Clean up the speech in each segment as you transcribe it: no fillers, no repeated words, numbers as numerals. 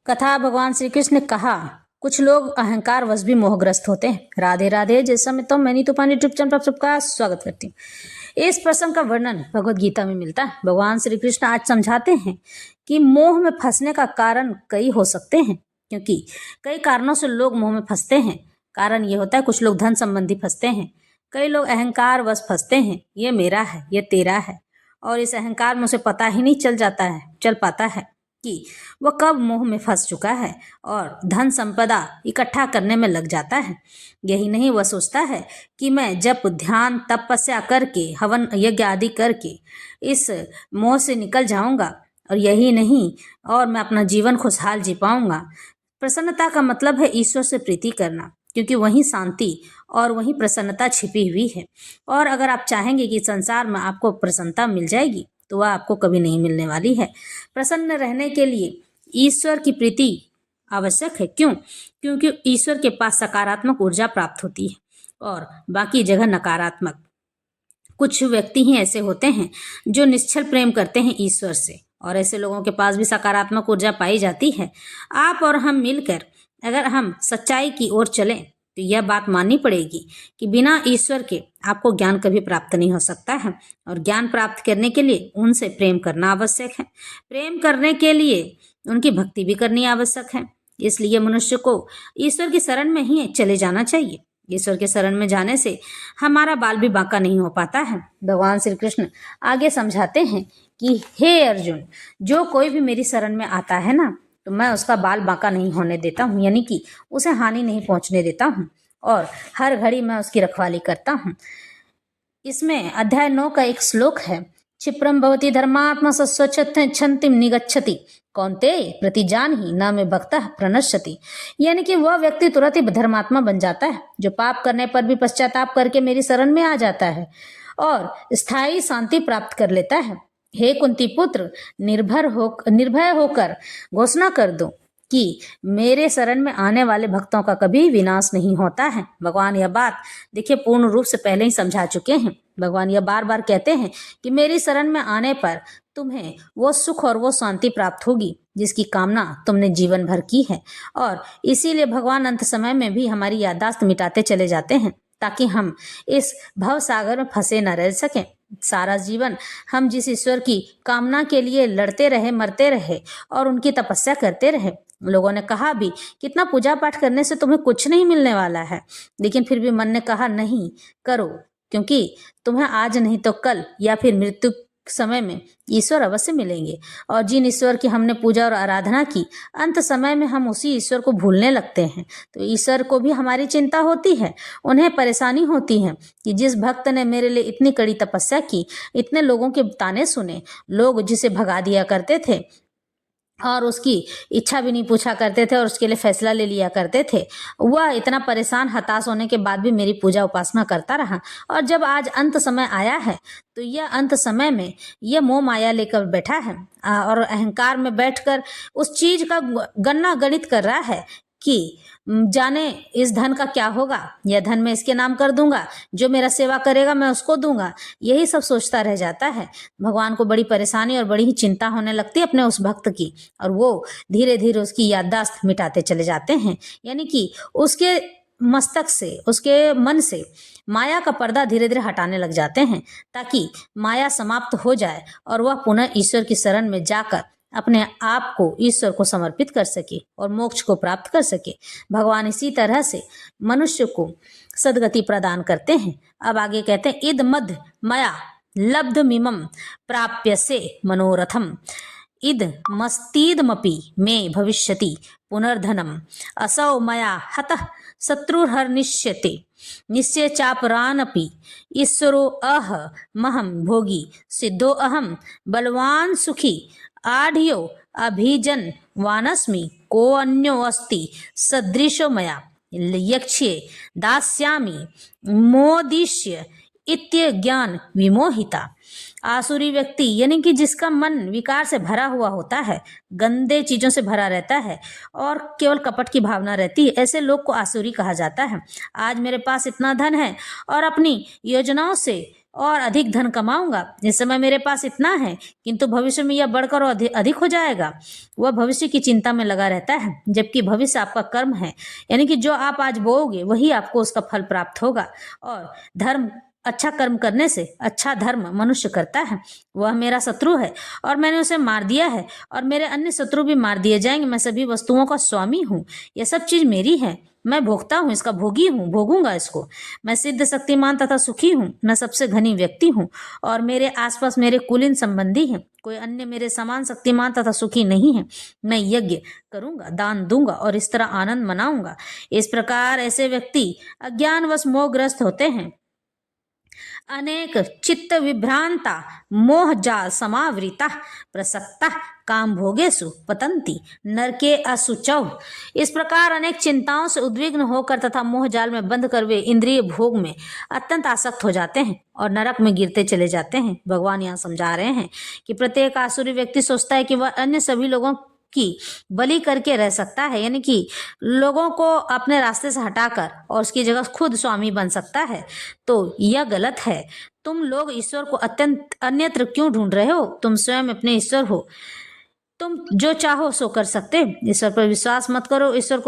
कथा भगवान श्री कृष्ण ने कहा, कुछ लोग अहंकार वश भी मोहग्रस्त होते हैं। राधे राधे। जैसा मैं तो मैनी तूफानी यूट्यूब चैनल पर सबका स्वागत करती हूँ। इस प्रसंग का वर्णन भगवद गीता में मिलता है। भगवान श्री कृष्ण आज समझाते हैं कि मोह में फंसने का कारण कई हो सकते हैं, क्योंकि कई कारणों से लोग मोह में फंसते हैं। कारण ये होता है, कुछ लोग धन संबंधी फंसते हैं, कई लोग अहंकार वश फंसते हैं, ये मेरा है, ये तेरा है, और इस अहंकार में उसे पता ही नहीं चल पाता है कि वह कब मोह में फंस चुका है और धन संपदा इकट्ठा करने में लग जाता है। यही नहीं, वह सोचता है कि मैं जब ध्यान तपस्या करके हवन यज्ञ आदि करके इस मोह से निकल जाऊंगा और यही नहीं, और मैं अपना जीवन खुशहाल जी पाऊंगा। प्रसन्नता का मतलब है ईश्वर से प्रीति करना, क्योंकि वहीं शांति और वहीं प्रसन्नता छिपी हुई है। और अगर आप चाहेंगे कि संसार में आपको प्रसन्नता मिल जाएगी तो वह आपको कभी नहीं मिलने वाली है। प्रसन्न रहने के लिए ईश्वर की प्रीति आवश्यक है। क्यों? क्योंकि ईश्वर के पास सकारात्मक ऊर्जा प्राप्त होती है और बाकी जगह नकारात्मक। कुछ व्यक्ति ही ऐसे होते हैं जो निश्चल प्रेम करते हैं ईश्वर से, और ऐसे लोगों के पास भी सकारात्मक ऊर्जा पाई जाती है। आप और हम मिलकर अगर हम सच्चाई की ओर चलें तो यह बात माननी पड़ेगी कि बिना ईश्वर के आपको ज्ञान कभी प्राप्त नहीं हो सकता है, और ज्ञान प्राप्त करने के लिए उनसे प्रेम करना आवश्यक है। प्रेम करने के लिए उनकी भक्ति भी करनी आवश्यक है। इसलिए मनुष्य को ईश्वर की शरण में ही चले जाना चाहिए। ईश्वर के शरण में जाने से हमारा बाल भी बांका नहीं हो पाता है। भगवान श्री कृष्ण आगे समझाते हैं कि हे अर्जुन, जो कोई भी मेरी शरण में आता है ना, तो मैं उसका बाल बांका नहीं होने देता हूँ, यानी कि उसे हानि नहीं पहुंचने देता हूँ, और हर घड़ी मैं उसकी रखवाली करता हूँ। इसमें अध्याय 9 का एक श्लोक है, क्षिप्रम भवति धर्मात्मा स्वच्छन्तिम निगच्छति कौन्ते प्रतिजानहि न मे भक्तः प्रणश्यति। यानी कि वह व्यक्ति तुरंत ही धर्मात्मा बन जाता है जो पाप करने पर भी पश्चाताप करके मेरी शरण में आ जाता है और स्थायी शांति प्राप्त कर लेता है। हे कुंती पुत्र, निर्भय होकर घोषणा कर दो कि मेरे शरण में आने वाले भक्तों का कभी विनाश नहीं होता है। भगवान यह बात देखिए पूर्ण रूप से पहले ही समझा चुके हैं। भगवान यह बार बार कहते हैं कि मेरी शरण में आने पर तुम्हें वो सुख और वो शांति प्राप्त होगी जिसकी कामना तुमने जीवन भर की है। और इसीलिए भगवान अंत समय में भी हमारी याददाश्त मिटाते चले जाते हैं, ताकि हम इस भव सागर में फंसे न रह सकें। सारा जीवन हम जिस ईश्वर की कामना के लिए लड़ते रहे, मरते रहे और उनकी तपस्या करते रहे। लोगों ने कहा भी कितना पूजा पाठ करने से तुम्हें कुछ नहीं मिलने वाला है, लेकिन फिर भी मन ने कहा नहीं करो, क्योंकि तुम्हें आज नहीं तो कल या फिर मृत्यु समय में ईश्वर अवश्य मिलेंगे। और जिन ईश्वर की हमने पूजा और आराधना की, अंत समय में हम उसी ईश्वर को भूलने लगते हैं। तो ईश्वर को भी हमारी चिंता होती है, उन्हें परेशानी होती है कि जिस भक्त ने मेरे लिए इतनी कड़ी तपस्या की, इतने लोगों के ताने सुने, लोग जिसे भगा दिया करते थे और उसकी इच्छा भी नहीं पूछा करते थे और उसके लिए फैसला ले लिया करते थे, वह इतना परेशान हताश होने के बाद भी मेरी पूजा उपासना करता रहा। और जब आज अंत समय आया है तो यह अंत समय में यह मोह माया लेकर बैठा है और अहंकार में बैठकर उस चीज का गणना गणित कर रहा है कि जाने इस धन का क्या होगा, यह धन मैं इसके नाम कर दूंगा, जो मेरा सेवा करेगा मैं उसको दूंगा, यही सब सोचता रह जाता है। भगवान को बड़ी परेशानी और बड़ी ही चिंता होने लगती है अपने उस भक्त की, और वो धीरे धीरे उसकी याददाश्त मिटाते चले जाते हैं। यानी कि उसके मस्तक से, उसके मन से माया का पर्दा धीरे धीरे हटाने लग जाते हैं, ताकि माया समाप्त हो जाए और वह पुनः ईश्वर की शरण में जाकर अपने आप को ईश्वर को समर्पित कर सके और मोक्ष को प्राप्त कर सके। भगवान इसी तरह से मनुष्य को सद्गति प्रदान करते हैं। अब आगे कहते हैं, इद मध्य मया लब्धमिमं प्राप्य से मनोरथम इद मस्तीदमपि मे भविष्यति पुनर्धनम असौ मया हतः शत्रुर्हर्निष्यते निश्चय चापरानपि ईश्वरो अह महं भोगी सिद्धो अहम बलवान सुखी आढ़्यो अभिजन वानस्मि को अन्यो अस्ति सदृशो मया यक्ष्ये दास्यामि मोदिष्य इत्य ज्ञान विमोहिता। आसुरी व्यक्ति यानी कि जिसका मन विकार से भरा हुआ होता है, गंदे चीजों से भरा रहता है और केवल कपट की भावना रहती है, ऐसे लोग को आसुरी कहा जाता है। आज मेरे पास इतना धन है और अपनी योजनाओं से और अधिक धन कमाऊंगा। इस समय मेरे पास इतना है, किंतु भविष्य में यह बढ़कर और अधिक हो जाएगा। वह भविष्य की चिंता में लगा रहता है, जबकि भविष्य आपका कर्म है, यानी कि जो आप आज बोओगे वही आपको उसका फल प्राप्त होगा। और धर्म, अच्छा कर्म करने से अच्छा धर्म मनुष्य करता है। वह मेरा शत्रु है और मैंने उसे मार दिया है, और मेरे अन्य शत्रु भी मार दिए जाएंगे। मैं सभी वस्तुओं का स्वामी हूँ, यह सब चीज मेरी है, मैं भोगता हूँ, इसका भोगी हूँ, भोगूंगा इसको। मैं सिद्ध, शक्तिमान तथा सुखी हूँ, मैं सबसे घनी व्यक्ति हूँ, और मेरे आसपास मेरे कुलीन संबंधी हैं। कोई अन्य मेरे समान शक्तिमान तथा सुखी नहीं है। मैं यज्ञ करूंगा, दान दूंगा और इस तरह आनंद मनाऊंगा। इस प्रकार ऐसे व्यक्ति अज्ञानवश मोहग्रस्त होते हैं। अनेक चित्त विभ्रांता मोह जाल समावृता प्रसक्ता काम भोगेसु पतंती नरके असुचौ। इस प्रकार अनेक चिंताओं से उद्विग्न होकर तथा मोह जाल में बंद कर वे इंद्रिय भोग में अत्यंत आसक्त हो जाते हैं और नरक में गिरते चले जाते हैं। भगवान यहाँ समझा रहे हैं कि प्रत्येक आसुरी व्यक्ति सोचता है कि वह अन्य सभी लोगों की बलि करके रह सकता है, यानी कि लोगों को अपने रास्ते से हटाकर और उसकी जगह खुद स्वामी बन सकता है। तो यह गलत है। तुम लोग ईश्वर को अत्यंत अन्यत्र क्यों ढूंढ रहे हो? तुम स्वयं अपने ईश्वर हो। तुम जो चाहो सो कर सकते। ईश्वर पर विश्वास मत करो, ईश्वर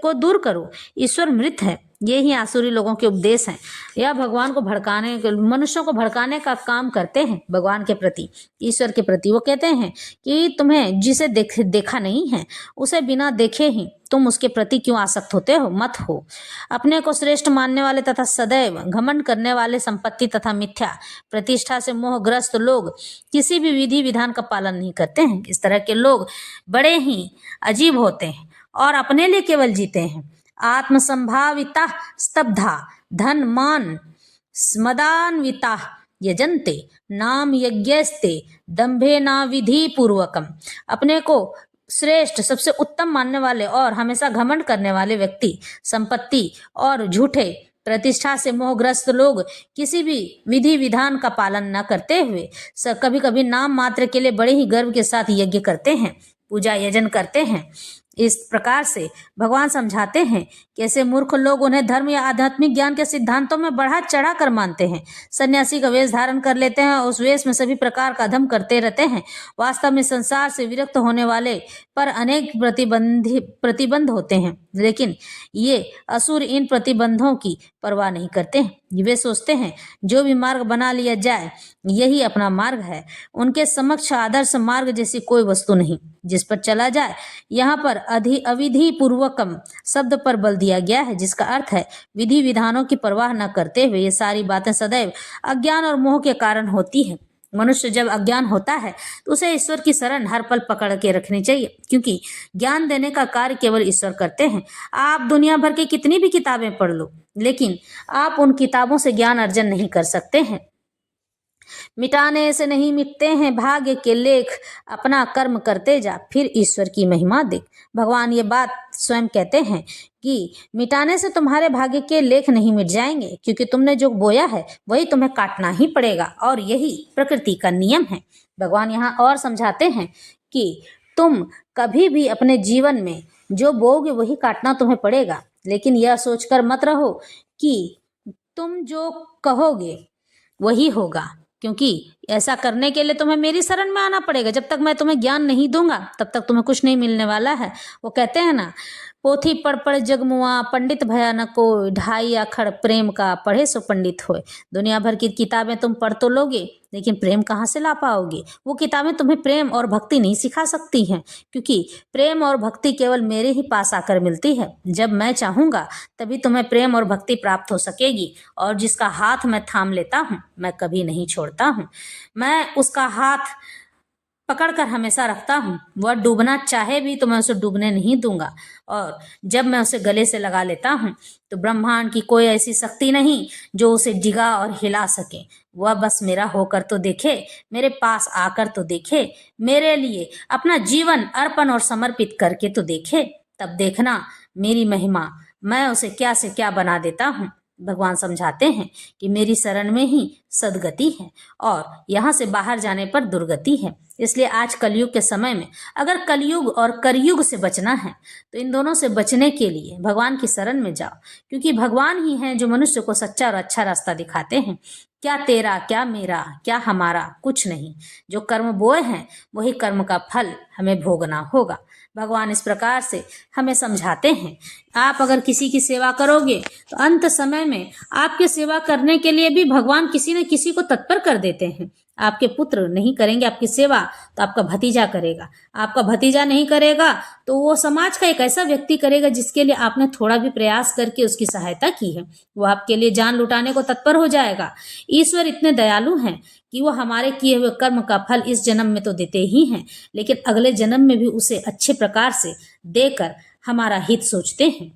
को दूर करो। ईश्वर मृत है। ये ही आसुरी लोगों के उपदेश हैं। यह भगवान को भड़काने, मनुष्यों को भड़काने का काम करते हैं भगवान के प्रति, ईश्वर के प्रति। वो कहते हैं कि तुम्हें जिसे देखा नहीं है, उसे बिना देखे ही तुम उसके प्रति क्यों आसक्त होते हो? मत हो। अपने को श्रेष्ठ मानने वाले तथा सदैव घमंड करने वाले, संपत्ति तथा मिथ्या प्रतिष्ठा से मोहग्रस्त लोग किसी भी विधि विधान का पालन नहीं करते हैं। इस तरह के लोग बड़े ही अजीब होते हैं और अपने लिए केवल जीते हैं। आत्मसंभाविता स्तब्धा धन मान स्मदान्विता यजन्ते नाम यज्ञस्ते दंभे ना विधि पूर्वकम। अपने को श्रेष्ठ, सबसे उत्तम मानने वाले और हमेशा घमंड करने वाले व्यक्ति, संपत्ति और झूठे प्रतिष्ठा से मोहग्रस्त लोग किसी भी विधि विधान का पालन न करते हुए कभी कभी नाम मात्र के लिए बड़े ही गर्व के साथ यज्ञ करते हैं, पूजा यजन करते हैं। इस प्रकार से भगवान समझाते हैं कि ऐसे मूर्ख लोग उन्हें धर्म या आध्यात्मिक ज्ञान के सिद्धांतों में बढ़ा चढ़ा कर मानते हैं। सन्यासी का वेश धारण कर लेते हैं और उस वेश में सभी प्रकार का अधर्म करते रहते हैं। वास्तव में संसार से विरक्त होने वाले पर अनेक प्रतिबंध होते हैं, लेकिन ये असुर इन प्रतिबंधों की परवाह नहीं करते हैं। वे सोचते हैं जो भी मार्ग बना लिया जाए यही अपना मार्ग है। उनके समक्ष आदर्श मार्ग जैसी कोई वस्तु नहीं जिस पर चला जाए। यहाँ पर अविधि पूर्वकम शब्द पर बल दिया गया है, जिसका अर्थ है विधि विधानों की परवाह न करते हुए। ये सारी बातें सदैव अज्ञान और मोह के कारण होती है। मनुष्य जब अज्ञान होता है तो उसे ईश्वर की शरण हर पल पकड़ के रखनी चाहिए, क्योंकि ज्ञान देने का कार्य केवल ईश्वर करते हैं। आप दुनिया भर की कितनी भी किताबें पढ़ लो, लेकिन आप उन किताबों से ज्ञान अर्जन नहीं कर सकते हैं। मिटाने से नहीं मिटते हैं भाग्य के लेख, अपना कर्म करते जा फिर ईश्वर की महिमा देख। भगवान ये बात स्वयं कहते हैं कि मिटाने से तुम्हारे भाग्य के लेख नहीं मिट जाएंगे, क्योंकि तुमने जो बोया है वही तुम्हें काटना ही पड़ेगा, और यही प्रकृति का नियम है। भगवान यहाँ और समझाते हैं कि तुम कभी भी अपने जीवन में जो बोओगे वही काटना तुम्हें पड़ेगा, लेकिन यह सोचकर मत रहो कि तुम जो कहोगे वही होगा, क्योंकि ऐसा करने के लिए तुम्हें मेरी शरण में आना पड़ेगा। जब तक मैं तुम्हें ज्ञान नहीं दूंगा तब तक तुम्हें कुछ नहीं मिलने वाला है। वो कहते हैं ना, पोथी पढ़ पढ़ जगमुआ पंडित भया न कोई, ढाई अखड़ प्रेम का पढ़े सो पंडित होए। दुनिया भर की किताबें तुम पढ़ तो लोगे, लेकिन प्रेम कहाँ से ला पाओगे? वो किताबें तुम्हें प्रेम और भक्ति नहीं सिखा सकती हैं, क्योंकि प्रेम और भक्ति केवल मेरे ही पास आकर मिलती है। जब मैं चाहूँगा तभी तुम्हें प्रेम और भक्ति प्राप्त हो सकेगी, और जिसका हाथ मैं थाम लेता हूँ मैं कभी नहीं छोड़ता हूँ। मैं उसका हाथ पकड़कर हमेशा रखता हूँ। वह डूबना चाहे भी तो मैं उसे डूबने नहीं दूंगा, और जब मैं उसे गले से लगा लेता हूँ तो ब्रह्मांड की कोई ऐसी शक्ति नहीं जो उसे डिगा और हिला सके। वह बस मेरा होकर तो देखे, मेरे पास आकर तो देखे, मेरे लिए अपना जीवन अर्पण और समर्पित करके तो देखे, तब देखना मेरी महिमा मैं उसे क्या से क्या बना देता हूँ। भगवान समझाते हैं कि मेरी शरण में ही सदगति है और यहाँ से बाहर जाने पर दुर्गति है। इसलिए आज कलयुग के समय में अगर कलयुग और करयुग से बचना है तो इन दोनों से बचने के लिए भगवान की शरण में जाओ, क्योंकि भगवान ही हैं जो मनुष्य को सच्चा और अच्छा रास्ता दिखाते हैं। क्या तेरा, क्या मेरा, क्या हमारा, कुछ नहीं। जो कर्म बोए हैं वही कर्म का फल हमें भोगना होगा। भगवान इस प्रकार से हमें समझाते हैं। आप अगर किसी की सेवा करोगे तो अंत समय में आपके सेवा करने के लिए भी भगवान किसी न किसी को तत्पर कर देते हैं। आपके पुत्र नहीं करेंगे आपकी सेवा तो आपका भतीजा करेगा, आपका भतीजा नहीं करेगा तो वो समाज का एक ऐसा व्यक्ति करेगा जिसके लिए आपने थोड़ा भी प्रयास करके उसकी सहायता की है, वो आपके लिए जान लुटाने को तत्पर हो जाएगा। ईश्वर इतने दयालु हैं कि वो हमारे किए हुए कर्म का फल इस जन्म में तो देते ही हैं, लेकिन अगले जन्म में भी उसे अच्छे प्रकार से देकर हमारा हित सोचते हैं।